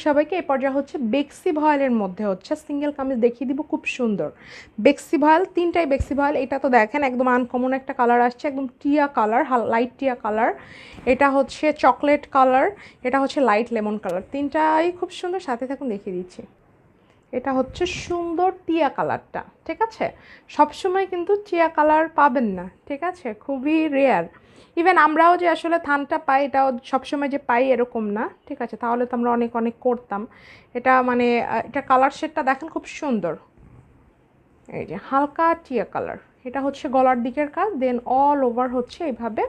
সবাইকে। এই পর্যায়ে হচ্ছে বেক্সি ভয়েলের মধ্যে হচ্ছে সিঙ্গেল কামিজ দেখিয়ে দিব, খুব সুন্দর বেক্সি ভয়েল, তিনটাই বেক্সি ভয়েল। এটা তো দেখেন একদম আনকমন একটা কালার আসছে, একদম টিয়া কালার, লাইট টিয়া কালার, এটা হচ্ছে চকলেট কালার, এটা হচ্ছে লাইট লেমন কালার, তিনটাই খুব সুন্দর। সাথে থাকুন দেখিয়ে দিচ্ছি। এটা হচ্ছে সুন্দর টিয়া কালারটা, ঠিক আছে? সবসময় কিন্তু টিয়া কালার পাবেন না, ঠিক আছে? খুবই রেয়ার। ইভেন আমরাও যে আসলে থানটা পাই, এটাও সবসময় যে পাই এরকম না, ঠিক আছে? তাহলে তো আমরা অনেক অনেক করতাম। এটা মানে এটা কালার শেডটা দেখেন খুব সুন্দর, এই যে হালকা টিয়া কালার। এটা হচ্ছে গলার দিকের কাজ, দেন অল ওভার হচ্ছে এইভাবে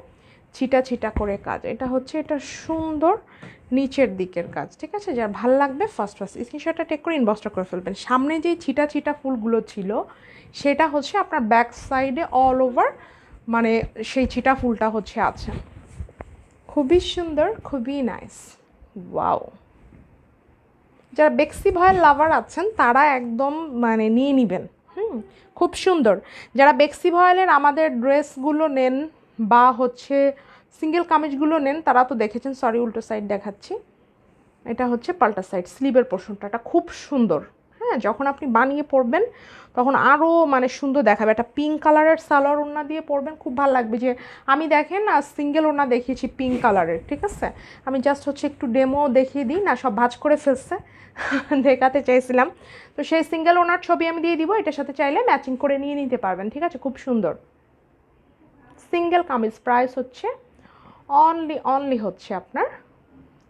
ছিটা ছিটা করে কাজ। এটা হচ্ছে এটা সুন্দর নিচের দিকের কাজ, ঠিক আছে? যার ভাল লাগবে ফার্স্ট স্ক্রিনশটটা টেক করে ইনবক্সটা করে ফেলবেন। সামনে যেই ছিটা ছিটা ফুলগুলো ছিল সেটা হচ্ছে আপনার ব্যাক সাইডে অল ওভার, মানে সেই ছিটা ফুলটা হচ্ছে আছে। খুবই সুন্দর, খুবই নাইস, ওয়াও। যারা বেক্সি ভয়েল লাভার আছেন তারা একদম মানে নিয়ে নেবেন। খুব সুন্দর। যারা বেক্সি ভয়েলের আমাদের ড্রেসগুলো নেন বা হচ্ছে সিঙ্গেল কামিজগুলো নেন তারা তো দেখেছেন, সরি উল্টো সাইড দেখাচ্ছি, এটা হচ্ছে পাল্টা সাইড, স্লিভের পোর্শনটা, এটা খুব সুন্দর। হ্যাঁ, যখন আপনি বানিয়ে পরবেন তখন আরও মানে সুন্দর দেখাবে। একটা পিঙ্ক কালারের সালোয়ার ওড়না দিয়ে পরবেন, খুব ভালো লাগবে। যে আমি দেখেন সিঙ্গেল ওড়না দেখিয়েছি পিঙ্ক কালারের, ঠিক আছে? আমি জাস্ট হচ্ছে একটু ডেমো দেখিয়ে দিই, না সব ভাঁজ করে ফেলছে দেখাতে চাইছিলাম। তো সেই সিঙ্গেল ওড়নার ছবি আমি দিয়ে দিব, এটার সাথে চাইলে ম্যাচিং করে নিয়ে নিতে পারবেন, ঠিক আছে? খুব সুন্দর সিঙ্গেল কামিজ। প্রাইস হচ্ছে অনলি হচ্ছে আপনার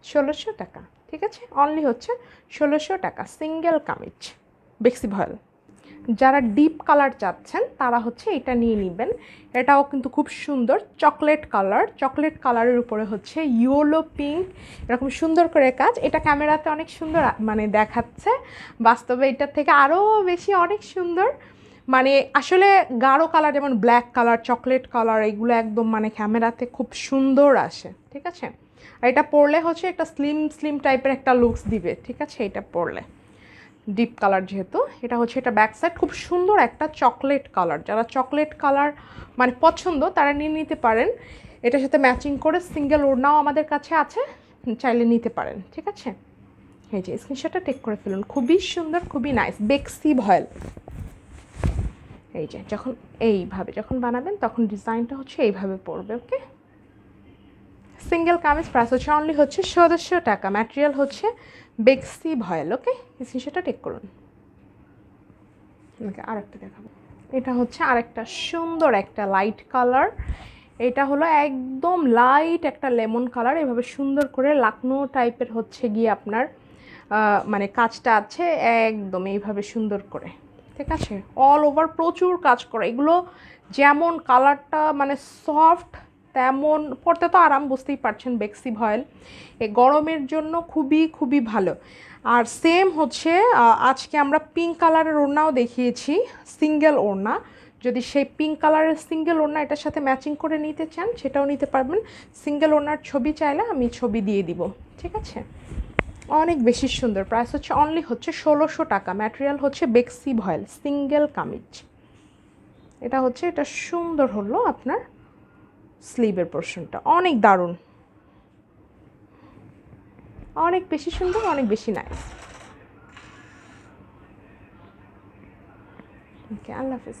1600 টাকা, ঠিক আছে? অনলি হচ্ছে 1600 টাকা সিঙ্গেল কামিজ বেক্সি ভয়েল। যারা ডিপ কালার চাচ্ছেন তারা হচ্ছে এটা নিয়ে নেবেন। এটাও কিন্তু খুব সুন্দর চকলেট কালার, চকলেট কালারের উপরে হচ্ছে ইয়েলো পিঙ্ক এরকম সুন্দর করে কাজ। এটা ক্যামেরাতে অনেক সুন্দর মানে দেখাচ্ছে, বাস্তবে এটার থেকে আরও বেশি অনেক সুন্দর। মানে আসলে গাঢ় কালার যেমন ব্ল্যাক কালার, চকলেট কালার, এগুলো একদম মানে ক্যামেরাতে খুব সুন্দর আসে, ঠিক আছে? আর এটা পরলে হচ্ছে একটা স্লিম টাইপের একটা লুকস দিবে, ঠিক আছে? এটা পরলে ডিপ কালার যেহেতু, এটা হচ্ছে এটা ব্যাক সাইড, খুব সুন্দর একটা চকলেট কালার। যারা চকলেট কালার মানে পছন্দ তারা নিয়ে নিতে পারেন। এটার সাথে ম্যাচিং করে সিঙ্গেল ওড়নাও আমাদের কাছে আছে, চাইলে নিতে পারেন, ঠিক আছে? এই যে স্ক্রিনশটটা টেক করে ফেলুন, খুবই সুন্দর, খুবই নাইস বেক্সি ভয়েল। এই যে যখন এইভাবে যখন বানাবেন তখন ডিজাইনটা হচ্ছে এইভাবে পড়বে, ওকে? সিঙ্গেল কামিজ প্রাইস হচ্ছে অনলি হচ্ছে 1600 টাকা। ম্যাটেরিয়াল হচ্ছে বেক্সি ভয়েল, ওকে? সেটা টেক করুন। ওকে, আরেকটা দেখাবো। এটা হচ্ছে আরেকটা সুন্দর একটা লাইট কালার। এটা হলো একদম লাইট একটা লেমন কালার, এভাবে সুন্দর করে লাকনো টাইপের হচ্ছে গিয়ে আপনার মানে কাজটা আছে একদম এইভাবে সুন্দর করে, ঠিক আছে? অল ওভার প্রচুর কাজ করে এগুলো। যেমন কালারটা মানে সফট, তেমন পরতে তো আরাম, বুঝতেই পারছেন বেক্সি ভয়েল এই গরমের জন্য খুবই খুবই ভালো। আর সেম হচ্ছে আজকে আমরা পিঙ্ক কালারের ওড়নাও দেখিয়েছি, সিঙ্গেল ওড়না। যদি সেই পিঙ্ক কালারের সিঙ্গেল ওড়না এটার সাথে ম্যাচিং করে নিতে চান সেটাও নিতে পারবেন। সিঙ্গেল ওড়নার ছবি চাইলে আমি ছবি দিয়ে দিব, ঠিক আছে? অনেক বেশি সুন্দর। প্রাইস হচ্ছে অনলি হচ্ছে 1600 টাকা। ম্যাটেরিয়াল হচ্ছে বেক্সি ভয়েল সিঙ্গেল কামিজ। এটা হচ্ছে এটা সুন্দর হলো আপনার স্লিভের পোর্শনটা, অনেক দারুণ, অনেক বেশি সুন্দর, অনেক বেশি নাইস। ওকে, আল্লাহ হাফিজ।